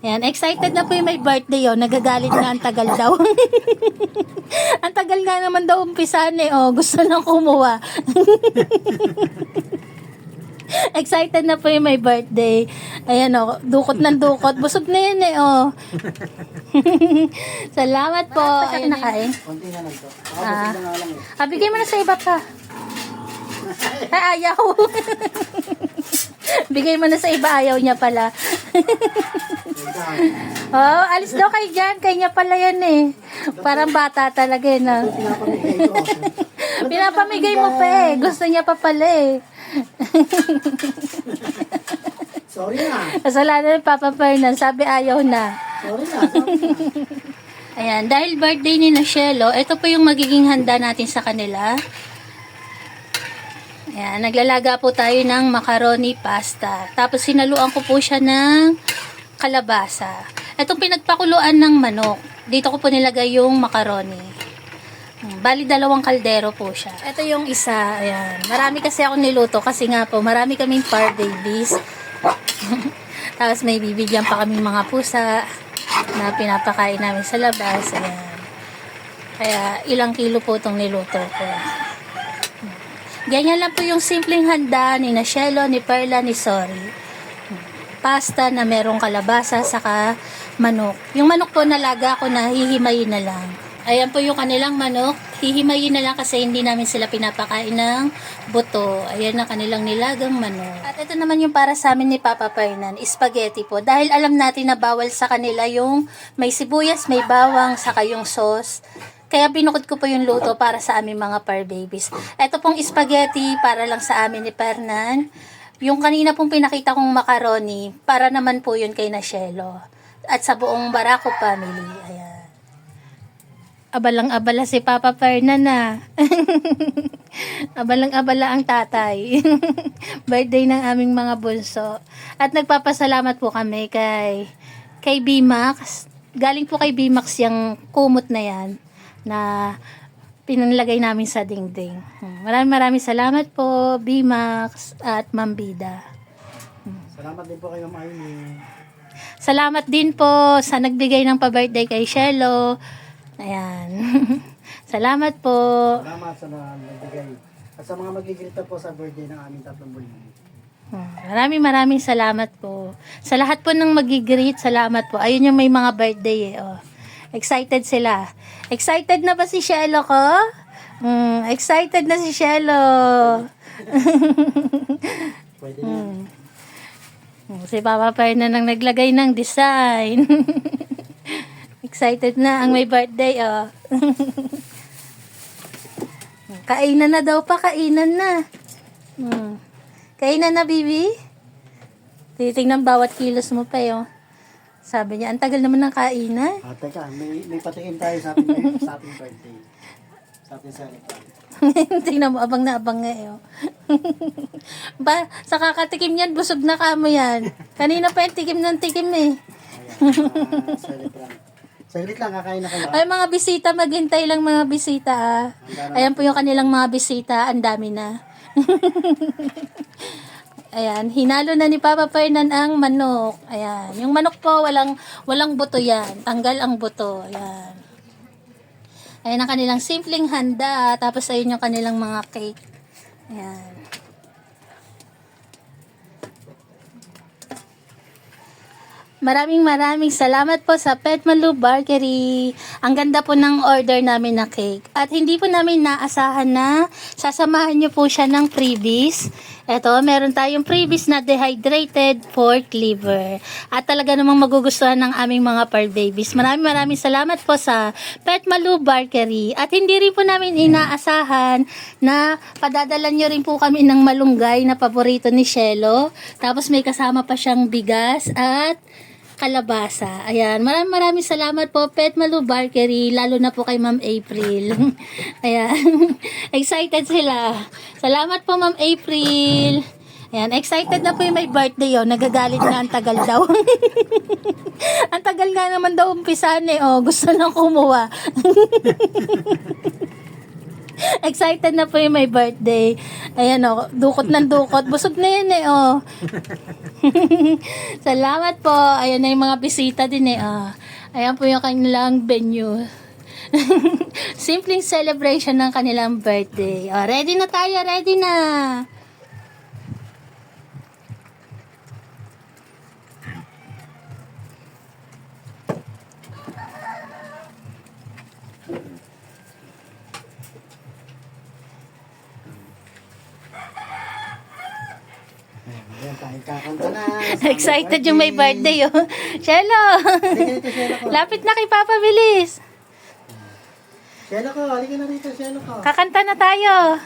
Ayan, excited na po yung may birthday, oh. Nagagalit na, ang tagal daw. Ang tagal nga naman daw umpisan eh, oh. Gusto nang kumuha. Excited na po yung may birthday. Ayan, oh. Dukot ng dukot. Busog na yun eh, oh. Salamat po. Ayan, nakain. Konti na lang to. Bigay mo na sa iba pa. Ay, ayaw. Bigay mo na sa iba, ayaw niya pala. Oh, alis daw kayo dyan. Kaya niya pala yan eh. Parang bata talaga eh, no? Pinapamigay mo pa eh. Gusto niya pa pala eh. Sorry na. Kasalanan ng Papa Fernan. Sabi ayaw na. Sorry na. Ayan, dahil birthday ni Nashelo, ito po yung magiging handa natin sa kanila. Ayan, naglalaga po tayo ng macaroni pasta. Tapos sinaluan ko po siya ng kalabasa. Itong pinagpakuluan ng manok. Dito ko po nilagay yung macaroni. Bali, 2 kaldero po siya. Ito yung isa. Ayan. Marami kasi ako niluto kasi nga po, marami kaming par babies. Tapos may bibigyan pa kaming mga pusa na pinapakain namin sa labas. Ayan. Kaya ilang kilo po itong niluto ko. Ganyan lang po yung simpleng handa ni Nashelo, ni Perla, ni Sorry. Pasta na merong kalabasa saka manok. Yung manok po nalaga ko na hihimayin na lang. Ayan po yung kanilang manok. Hihimayin na lang kasi hindi namin sila pinapakain ng buto. Ayan na kanilang nilagang manok. At ito naman yung para sa amin ni Papa Fernan, spaghetti po. Dahil alam natin na bawal sa kanila yung may sibuyas, may bawang, saka yung sauce. Kaya binukod ko po yung luto para sa aming mga par babies. Ito pong spaghetti para lang sa amin ni Fernan. Yung kanina pong pinakita kong macaroni, para naman po yun kay Nashelo. At sa buong Barako family. Ayan. Abalang-abala si Papa Fernan na. Abalang-abala ang tatay. Birthday ng aming mga bunso. At nagpapasalamat po kami kay B-Max. Galing po kay B-Max yung kumot na yan na pinanlagay namin sa dingding. Maraming salamat po, B-Max at Ma'am Bida. Salamat din po kayo, Ma'am Aimee. Salamat din po sa nagbigay ng pa-birthday kay Shelo. Ayan. Salamat po. Salamat sa nagbigay. At sa mga magigilita po sa birthday ng aming 3 bulan. Maraming salamat po. Sa lahat po ng magigreet, salamat po. Ayun yung may mga birthday eh. Oh. Excited sila. Excited na ba si Shelo ko? Excited na si Shelo. Pwede na. Si Papa Fernan nang naglagay ng design. Excited na ang may birthday, oh. Kainan na daw pa, kainan na. Kainan na, baby? Titingnan bawat kilos mo pa, oh. Sabi niya, ang tagal naman ng kainan. Teka, may patikin tayo sa ating birthday. Sa ating celebrate. Tingnan mo, abang na abang nga, eh, oh. Sa kakatikim yan, busog na kamo yan. Kanina pa yung tikim ng tikim, eh. Ayan, celebrate. Saglit lang, kakain na kayo. Ay, mga bisita, maghintay lang mga bisita, ah. Ayan po yung kanilang mga bisita, ang dami na. Ayan, hinalo na ni Papa Fernan ang manok. Ayan, yung manok po, walang buto yan. Tanggal ang buto. Ayan. Ayan ang kanilang simpleng handa. Tapos ayun yung kanilang mga cake. Ayan. Maraming salamat po sa Petmalu Bakery. Ang ganda po ng order namin na cake. At hindi po namin naasahan na sasamahan nyo po siya ng freebies. Ito, meron tayong freebies na dehydrated pork liver. At talaga namang magugustuhan ng aming mga par babies. Maraming salamat po sa Petmalu Bakery. At hindi rin po namin inaasahan na padadalan nyo rin po kami ng malunggay na paborito ni Shelo. Tapos may kasama pa siyang bigas at kalabasa. Ayan, maraming salamat po, Petmalu Bakery, lalo na po kay Ma'am April. Ayan, excited sila. Salamat po, Ma'am April. Ayan, excited na po yung may birthday, oh. Nagagalit na, ang tagal daw. Ang tagal nga naman daw umpisan eh, oh. Gusto nang kumuha. Excited na po yung may birthday. Ayan o, dukot ng dukot. Busog na yun eh, oh. Salamat po. Ayan na yung mga bisita din eh, oh. Ayan po yung kanilang venue. Simpleng celebration ng kanilang birthday. Oh, ready na tayo, ready na. Ayan, tayo kakanta na. Excited yung may birthday, oh. Shelo. Halika rito, Shelo ko. Lapit na kay Papa, bilis. Shelo ko, halika na rito, Shelo ko. Kakanta na tayo.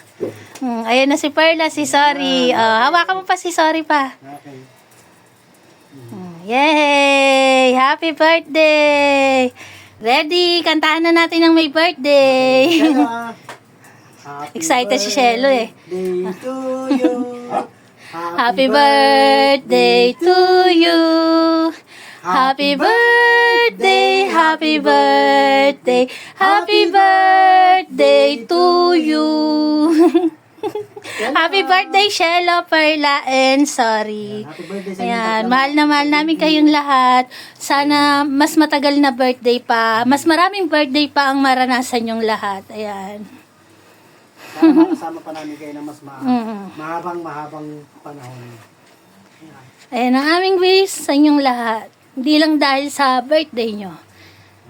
Ayan na si Perla, si Sorry. Hawakan mo pa si Sorry pa. Okay. Yay! Happy birthday! Ready? Kantahan na natin ang may birthday. Shelo, Excited si Shelo eh. Birthday to you. Happy birthday to you. Happy birthday, happy birthday, happy birthday to you. Happy birthday, Shelo, Perla, and Sorry. Happy birthday sa inyo. Ayan, mahal na mahal namin kayong lahat. Sana mas matagal na birthday pa. Mas maraming birthday pa ang maranasan yung lahat. Ayan. Sana makasama pa namin kayo na mas mahabang panahon. Ayan ang aming wish sa inyong lahat. Hindi lang dahil sa birthday nyo.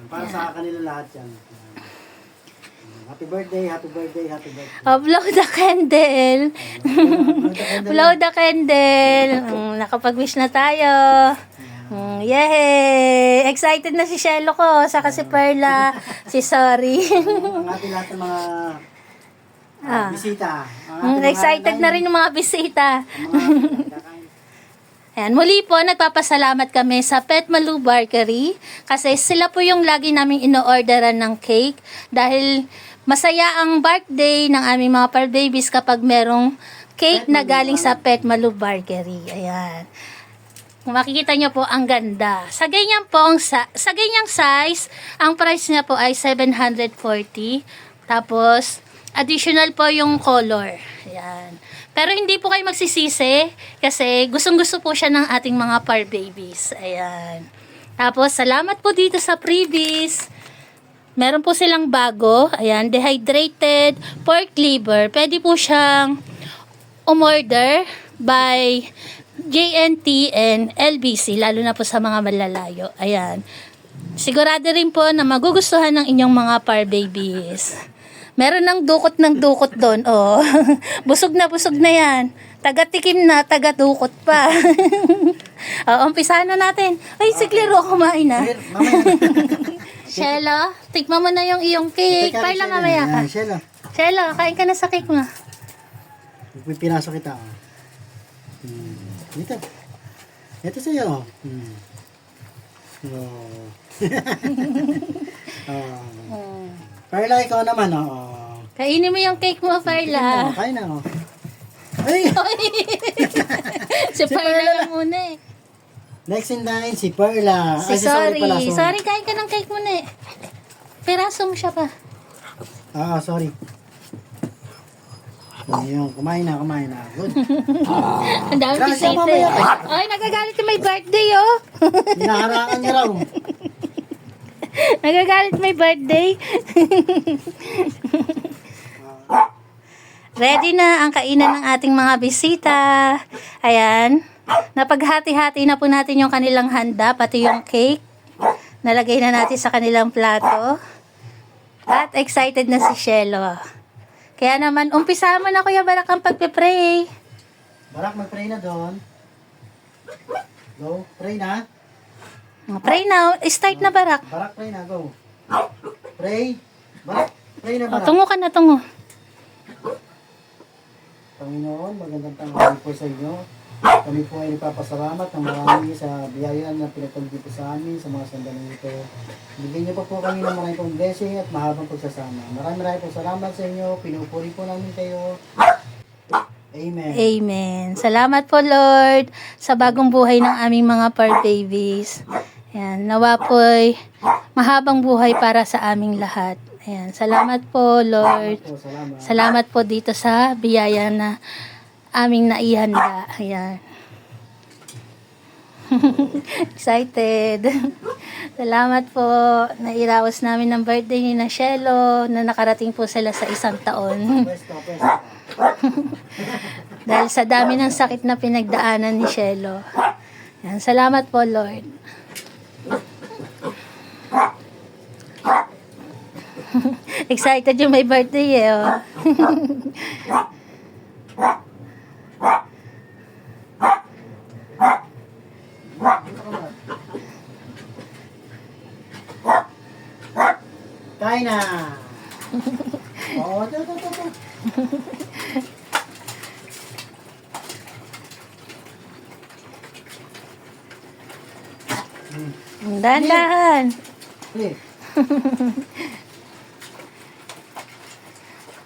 Para sa kanila lahat yan. Happy birthday, happy birthday, happy birthday. Oh, blow the candle. Blow the candle. Nakapag-wish na tayo. Yay! Excited na si Shelo ko, saka si Perla, si Sorry. Ang ating lahat ng mga bisita. Excited na rin yung mga bisita. Ayan, muli po, nagpapasalamat kami sa Pet Malu Bakery kasi sila po yung lagi naming ino-orderan ng cake dahil masaya ang birthday ng aming mga par babies kapag merong cake na galing sa Pet Malu Bakery. Ayan. Kung makikita nyo po, ang ganda. Sa ganyang size, ang price niya po ay 740. Tapos, additional po yung color. Ayan. Pero hindi po kayo magsisisi kasi gustong-gusto po siya ng ating mga par babies. Ayan. Tapos, salamat po dito sa freebies. Meron po silang bago. Ayan, dehydrated pork liver. Pwede po siyang umorder by JNT and LBC, lalo na po sa mga malalayo. Ayan. Sigurado rin po na magugustuhan ng inyong mga par babies. Meron ng dukot doon. Oh. Busog na yan. Taga-tikim na, taga-dukot pa. Umpisahan na natin. Ay, si Claro, kumain na. Shelo, tikman mo na yung iyong cake. Parla mamaya ka. Shelo, Shelo, kain ka na sa cake mo. pinasok kita. Dito. Ito sa'yo. Perla, ikaw naman, Kainin mo yung cake mo, Parla. Kain na, Ay! Si Parla lang muna eh. Next in line, si Perla. Si Ay, Sorry pala. Sorry, kain ka ng cake muna eh. Peraso mo siya pa. Sorry. Ayun, kumain na. Good. Ang dami Grabe, bisita. mamaya ka. Ay, nagagalit yung may birthday oh. Hinaharangan niya raw. Nagagalit may birthday. Ready na ang kainan ng ating mga bisita. Ayan. Napaghati-hati na po natin yung kanilang handa, pati yung cake. Nalagay na natin sa kanilang plato. At excited na si Shelo. Kaya naman, umpisa mo na Kuya Barak ang pagpe-pray. Barak, mag-pray na doon. Go, pray na. Pray now. Start na, Barak. Barak, pray na, go. Pray. Barak, pray na, Barak. Tungo ka na, tungo. Panginoon, magandang tanghali po sa inyo. Kami po ay nagpapasalamat ng marami sa biyaya na pinatulog po sa amin sa mga sandaling ito. Bigyan niyo po kami ng maraming pong blessing at mahabang pagsasama. Maraming pong salamat sa inyo. Pinupuri po namin kayo. Amen. Amen. Salamat po, Lord, sa bagong buhay ng aming mga par babies. Yan, nawa po'y mahabang buhay para sa aming lahat. Ayan, salamat po, Lord. Po, salamat. Salamat po dito sa biyaya na aming naihanda. Ayan. Excited. Salamat po. Nairaos namin ng birthday ni Shelo na nakarating po sila sa 1 taon. Pwesto. Dahil sa dami ng sakit na pinagdaanan ni Shelo. Ayan, salamat po, Lord. Excited yung may birthday eh. Oh. Kain na. Oo, ito. Dahan-dahan. Hey.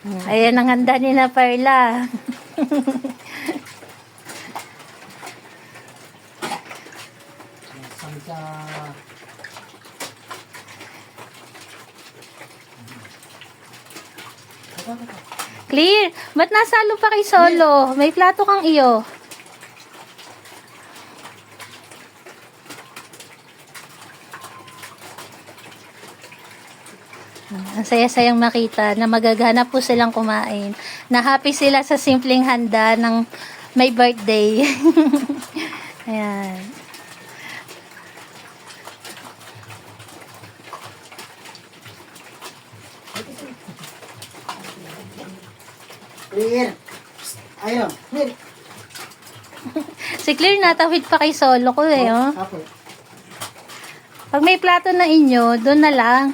Ayan ang handa ni na Perla. Samsa. Clear, ba't nasalo pa kay Solo? May plato kang iyo. Ang saya-sayang makita na magagana po silang kumain. Na happy sila sa simpleng handa ng may birthday. Ayan. Clear. Ayun. Clear. Si Clear natawid pa kay Solo ko eh. Oh. Apo. Pag may plato na inyo, doon na lang.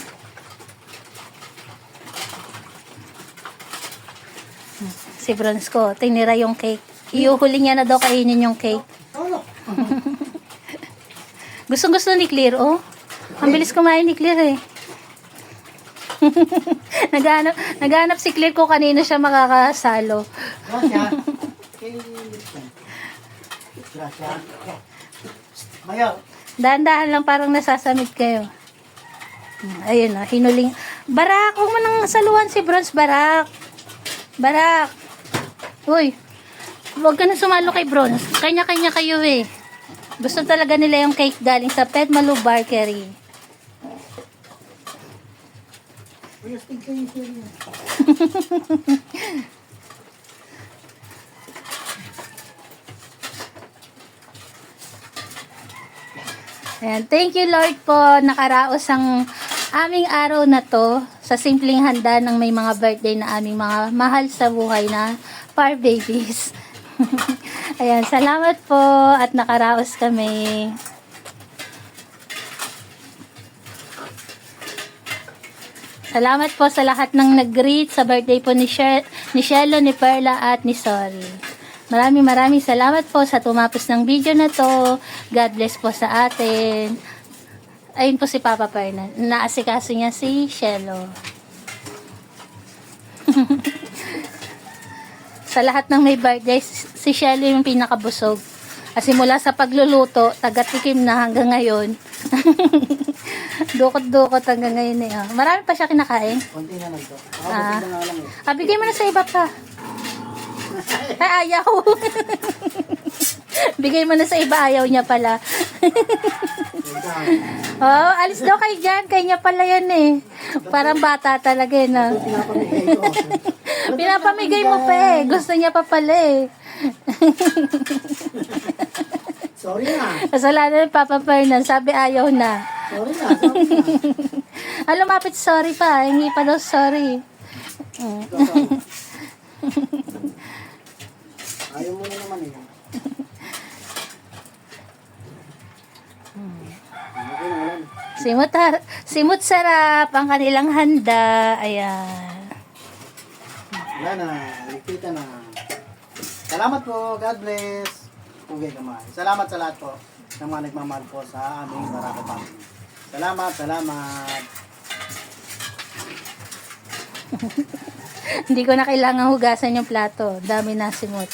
Si Bronze ko, tinira yung cake. Iuhuli niya na daw kainin yung cake. Ano? Gustong-gusto ni Clear, oh. Ang bilis kumain ni Clear, eh. naghanap si Clear kung kanino siya makakasalo. Gracias. Gracias. Mayo. Dahan-dahan lang parang nasasamid kayo. Ayun, oh, hinuling. Barak, huwag mo nang saluhan si Bronze, Barak. Barak. Uy, huwag ka na sumalo kay Bronze. Kanya-kanya kayo, eh. Gusto talaga nila yung cake galing sa Pet Malu Bakery. Uy, astig kayo siya. Ayan, thank you Lord po, nakaraos ang aming araw na to sa simpleng handa ng may mga birthday na aming mga mahal sa buhay na far babies. Ayan, salamat po at nakaraos kami. Salamat po sa lahat ng nag-greet sa birthday po ni Shelo, ni Perla at ni Sol. Maraming salamat po sa tumapos ng video na to. God bless po sa atin. Ayun po si Papa Perna. Naasikaso niya si Shelo. Sa lahat ng may birthday, si Shelo yung pinakabusog. Kasi mula sa pagluluto, taga-tikim na hanggang ngayon. Dukot-dukot hanggang ngayon eh. Oh. Marami pa siya kinakain. Konti na lang to. Ako na lang eh. Bigay mo na sa iba pa. Ay, ayaw. Bigay mo na sa iba, ayaw niya pala. Oh, alis daw kayo dyan. Kaya niya pala yan eh. Parang bata talaga eh. No? Pinapamigay ko. Pinapamigay mo pa eh. Gusto niya pa pala eh. Sorry na. Kasalanan ng Papa Fernan. Sabi ayaw na. Sorry na. Lumapit sorry pa. Hindi pa daw sorry. Ayaw mo na naman eh. Simut sarap ang kanilang handa. Ayan. Wala na. Nakikita na. Salamat po. God bless. Pugay kamay. Salamat sa lahat po ng mga nagmamahal po sa aming Barako family. Salamat. Hindi ko na kailangan hugasan yung plato. Dami na simot.